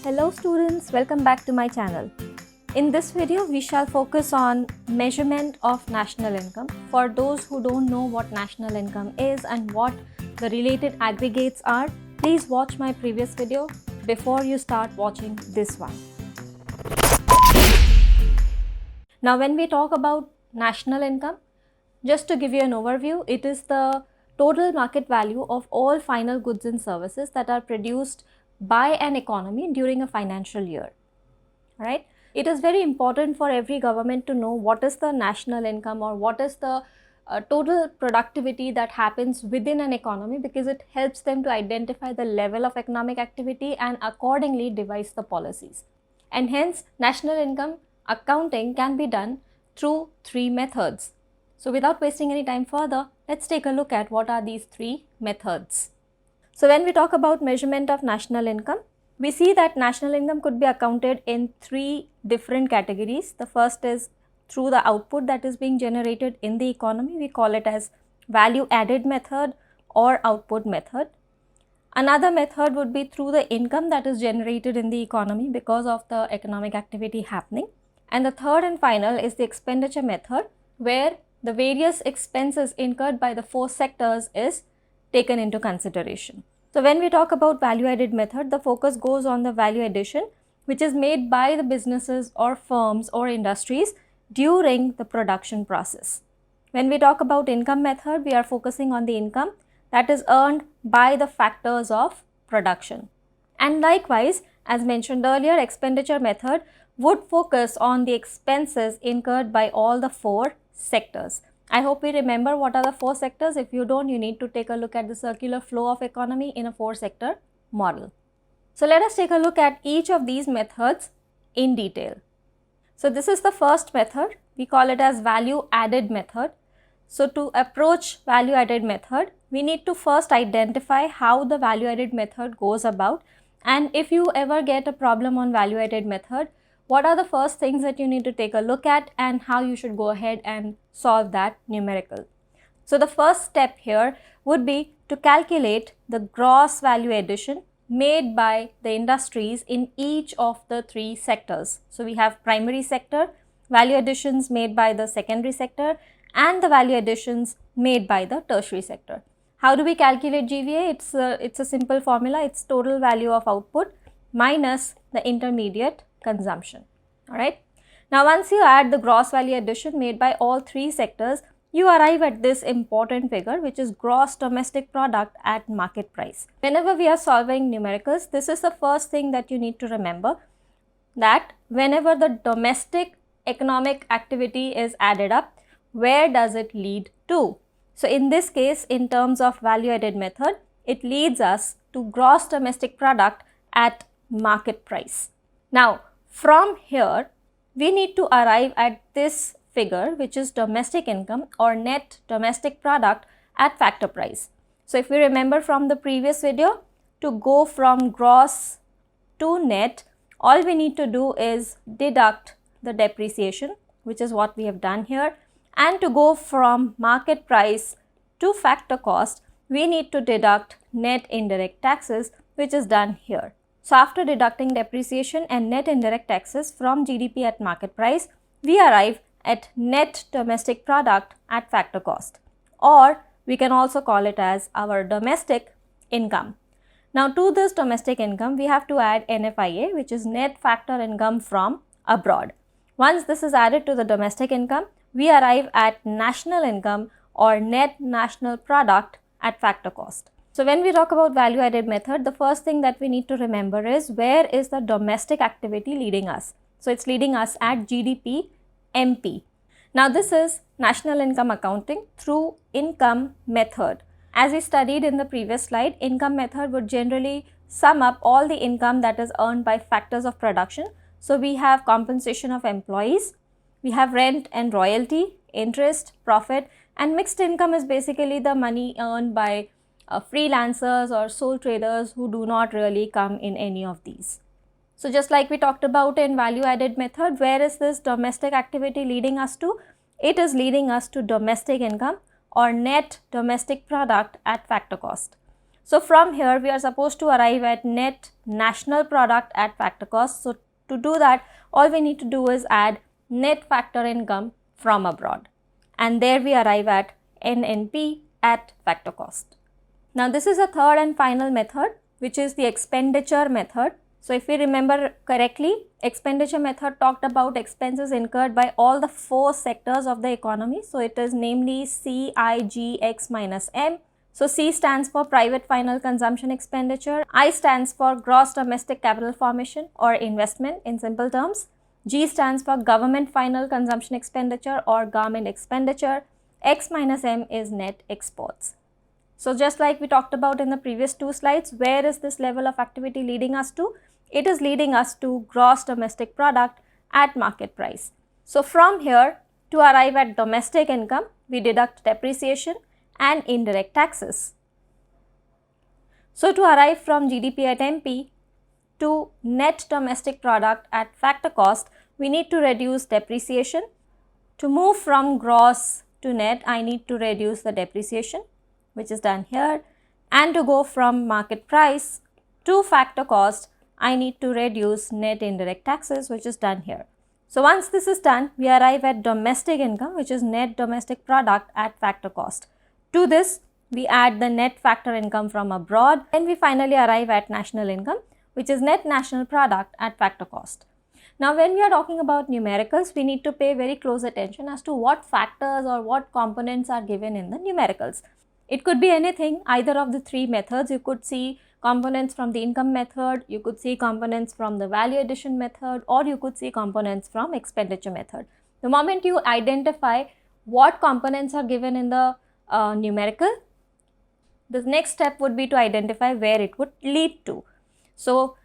Hello students, welcome back to my channel. In this video, we shall focus on measurement of national income. For those who don't know what national income is and what the related aggregates are, please watch my previous video before you start watching this one. Now, when we talk about national income, just to give you an overview, it is the total market value of all final goods and services that are produced by an economy during a financial year, right? It is very important for every government to know what is the national income or what is the total productivity that happens within an economy, because it helps them to identify the level of economic activity and accordingly devise the policies. And hence, national income accounting can be done through three methods. So without wasting any time further, let's take a look at what are these three methods. So when we talk about measurement of national income, we see that national income could be accounted in three different categories. The first is through the output that is being generated in the economy. We call it as value added method or output method. Another method would be through the income that is generated in the economy because of the economic activity happening. And the third and final is the expenditure method, where the various expenses incurred by the four sectors is taken into consideration. So when we talk about value added method, the focus goes on the value addition which is made by the businesses or firms or industries during the production process. When we talk about income method, we are focusing on the income that is earned by the factors of production. And likewise, as mentioned earlier, expenditure method would focus on the expenses incurred by all the four sectors. I hope we remember what are the four sectors. If you don't, you need to take a look at the circular flow of economy in a four-sector model. So let us take a look at each of these methods in detail. So this is the first method. We call it as value added method. So to approach value added method, we need to first identify how the value added method goes about. And if you ever get a problem on value added method, what are the first things that you need to take a look at and how you should go ahead and solve that numerical. So the first step here would be to calculate the gross value addition made by the industries in each of the three sectors. So we have primary sector, value additions made by the secondary sector, and the value additions made by the tertiary sector. How do we calculate GVA? It's a simple formula. It's total value of output minus the intermediate consumption. All right. Now, once you add the gross value addition made by all three sectors, you arrive at this important figure, which is gross domestic product at market price. Whenever we are solving numericals, this is the first thing that you need to remember, that whenever the domestic economic activity is added up, where does it lead to? So in this case, in terms of value added method, it leads us to gross domestic product at market price. Now, from here, we need to arrive at this figure, which is domestic income or net domestic product at factor price. So if we remember from the previous video, to go from gross to net, all we need to do is deduct the depreciation, which is what we have done here. And to go from market price to factor cost, we need to deduct net indirect taxes, which is done here. So after deducting depreciation and net indirect taxes from GDP at market price, we arrive at net domestic product at factor cost, or we can also call it as our domestic income. Now to this domestic income, we have to add NFIA, which is net factor income from abroad. Once this is added to the domestic income, we arrive at national income or net national product at factor cost. So when we talk about value added method, the first thing that we need to remember is where is the domestic activity leading us. So it's leading us at GDP MP. Now this is national income accounting through income method. As we studied in the previous slide, income method would generally sum up all the income that is earned by factors of production. So we have compensation of employees, we have rent and royalty, interest, profit, and mixed income is basically the money earned by freelancers or sole traders who do not really come in any of these. So just like we talked about in value added method, where is this domestic activity leading us to? It is leading us to domestic income or net domestic product at factor cost. So from here we are supposed to arrive at net national product at factor cost. So to do that, all we need to do is add net factor income from abroad, and there we arrive at NNP at factor cost. Now this is a third and final method, which is the expenditure method. So if we remember correctly, expenditure method talked about expenses incurred by all the 4 sectors of the economy. So it is namely C, I, G, X minus M. So C stands for private final consumption expenditure, I stands for gross domestic capital formation or investment in simple terms, G stands for government final consumption expenditure or garment expenditure, X minus M is net exports. So just like we talked about in the previous 2 slides, where is this level of activity leading us to? It is leading us to gross domestic product at market price. So from here, to arrive at domestic income, we deduct depreciation and indirect taxes. So to arrive from GDP at MP to net domestic product at factor cost, we need to reduce depreciation. To move from gross to net, I need to reduce the depreciation, which is done here, and to go from market price to factor cost, I need to reduce net indirect taxes, which is done here. So once this is done, we arrive at domestic income, which is net domestic product at factor cost. To this, we add the net factor income from abroad, and we finally arrive at national income, which is net national product at factor cost. Now when we are talking about numericals, we need to pay very close attention as to what factors or what components are given in the numericals. It could be anything, either of the 3 methods. You could see components from the income method, you could see components from the value addition method, or you could see components from expenditure method. The moment you identify what components are given in the numerical, the next step would be to identify where it would lead to. So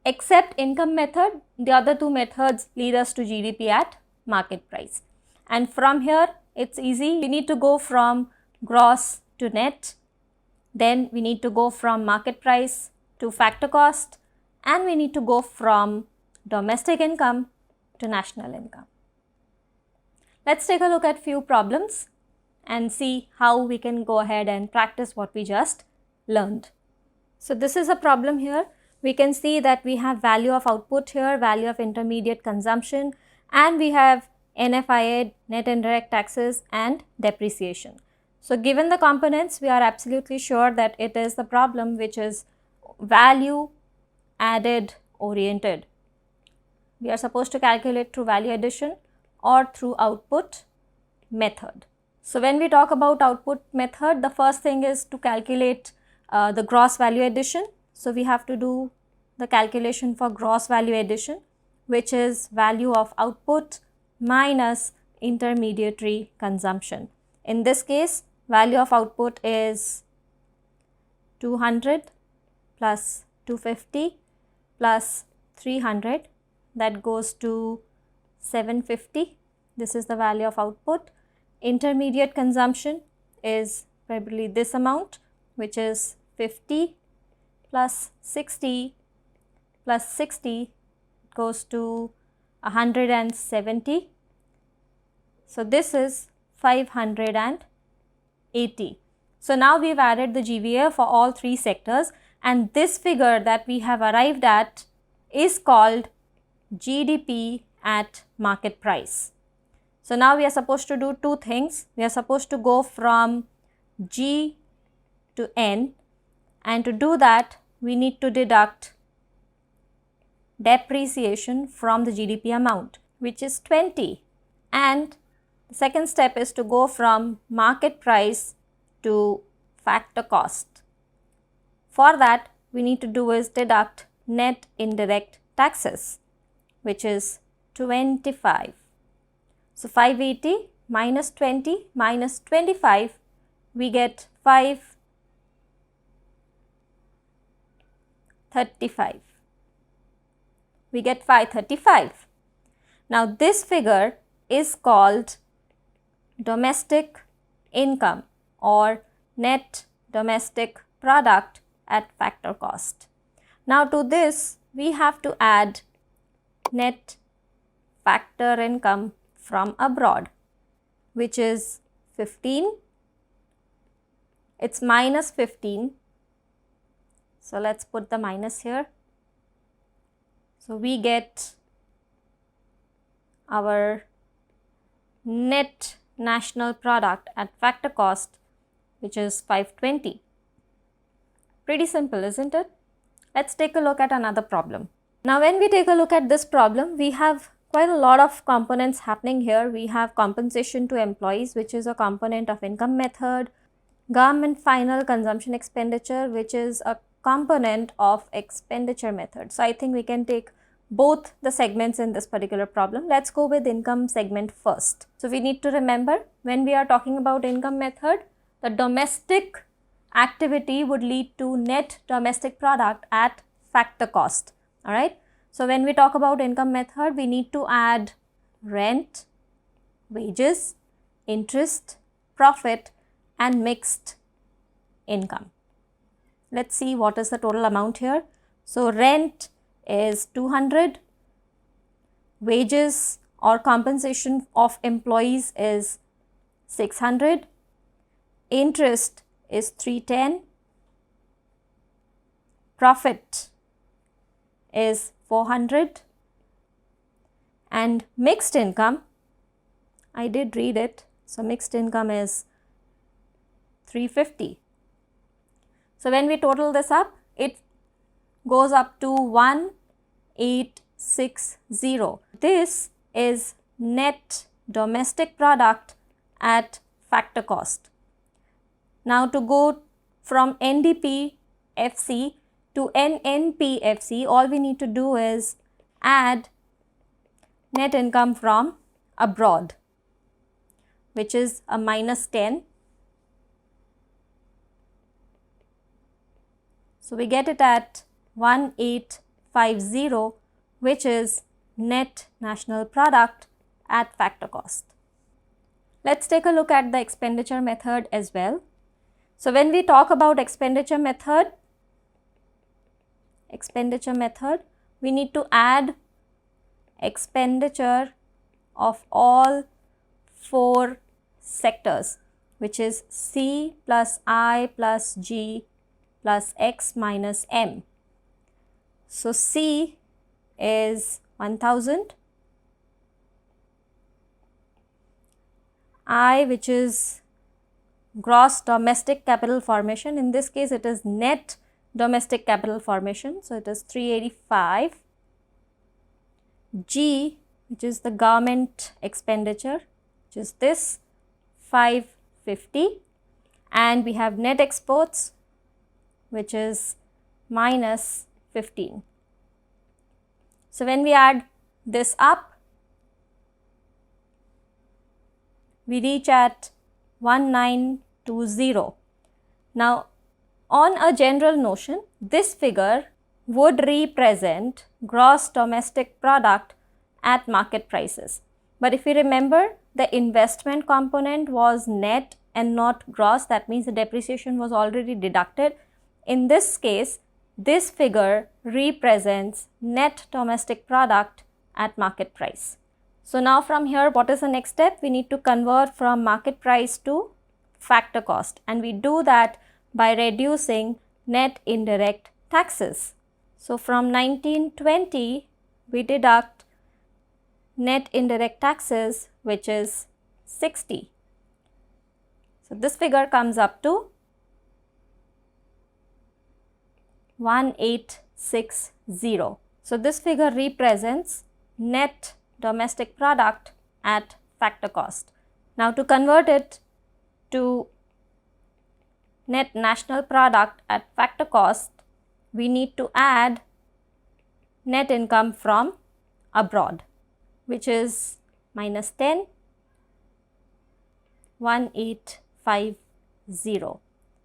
except income method, the other 2 methods lead us to GDP at market price. And from here, it's easy. We need to go from gross to net, then we need to go from market price to factor cost, and we need to go from domestic income to national income. Let's take a look at few problems and see how we can go ahead and practice what we just learned. So this is a problem here. We can see that we have value of output here, value of intermediate consumption, and we have NFIA, net indirect taxes, and depreciation. So given the components, we are absolutely sure that it is the problem which is value added oriented. We are supposed to calculate through value addition or through output method. So when we talk about output method, the first thing is to calculate the gross value addition. So we have to do the calculation for gross value addition, which is value of output minus intermediary consumption. In this case, value of output is 200 plus 250 plus 300, that goes to 750. This is the value of output. Intermediate consumption is probably this amount, which is 50 plus 60 plus 60 goes to 170. So this is 580. So now we've added the GVA for all 3 sectors, and this figure that we have arrived at is called GDP at market price. So now we are supposed to do 2 things. We are supposed to go from G to N, and to do that we need to deduct depreciation from the GDP amount, which is 20, and the second step is to go from market price to factor cost. For that, we need to do is deduct net indirect taxes, which is 25. So 580 minus 20 minus 25, we get 535. We get 535. Now this figure is called domestic income or net domestic product at factor cost. Now to this we have to add net factor income from abroad, which is 15. It's minus 15 So let's put the minus here. So we get our net national product at factor cost, which is 520. Pretty simple, isn't it? Let's take a look at another problem. Now when we take a look at this problem, we have quite a lot of components happening here. We have compensation to employees, which is a component of income method, government final consumption expenditure, which is a component of expenditure method. So I think we can take both the segments in this particular problem. Let's go with income segment first. So we need to remember, when we are talking about income method, the domestic activity would lead to net domestic product at factor cost. Alright. So when we talk about income method, we need to add rent, wages, interest, profit and mixed income. Let's see what is the total amount here. So rent is 200, wages or compensation of employees is 600, interest is 310, profit is 400 and mixed income, I did read it, so mixed income is 350. So when we total this up, it goes up to 1860. This is net domestic product at factor cost. Now to go from NDP-FC to NNP-FC, all we need to do is add net income from abroad, which is a minus 10. So we get it at 1850, which is net national product at factor cost. Let's take a look at the expenditure method as well. So when we talk about expenditure method, we need to add expenditure of all 4 sectors, which is C plus I plus G plus X minus M. So C is 1000, I, which is gross domestic capital formation, in this case it is net domestic capital formation, so it is 385, G, which is the government expenditure, which is this 550, and we have net exports, which is minus 15. So when we add this up, we reach at 1920. Now on a general notion, this figure would represent gross domestic product at market prices. But if you remember, the investment component was net and not gross, that means the depreciation was already deducted. In this case, this figure represents net domestic product at market price. So now from here, what is the next step? We need to convert from market price to factor cost, and we do that by reducing net indirect taxes. So from 1920, we deduct net indirect taxes, which is 60. So this figure comes up to 1860. So this figure represents net domestic product at factor cost. Now to convert it to net national product at factor cost, we need to add net income from abroad, which is minus 10, 1850.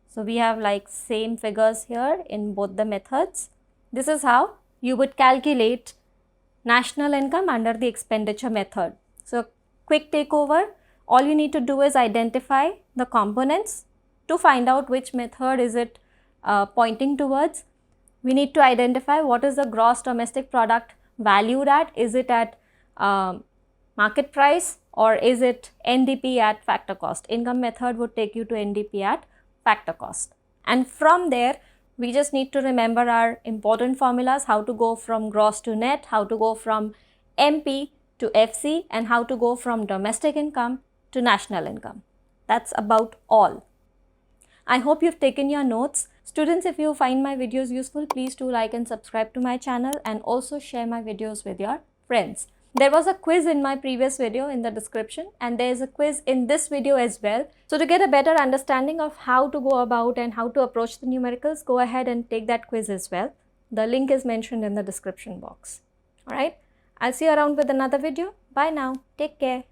So we have like same figures here in both the methods. This is how you would calculate national income under the expenditure method. So quick takeover, all you need to do is identify the components to find out which method is it pointing towards. We need to identify what is the gross domestic product valued at. Is it at market price or is it NDP at factor cost? Income method would take you to NDP at factor cost. And from there, We just need to remember our important formulas, how to go from gross to net, how to go from MP to FC, and how to go from domestic income to national income. That's about all. I hope you've taken your notes. Students, if you find my videos useful, please do like and subscribe to my channel and also share my videos with your friends. There was a quiz in my previous video in the description, and there is a quiz in this video as well. So to get a better understanding of how to go about and how to approach the numericals, go ahead and take that quiz as well. The link is mentioned in the description box. Alright, I'll see you around with another video. Bye now. Take care.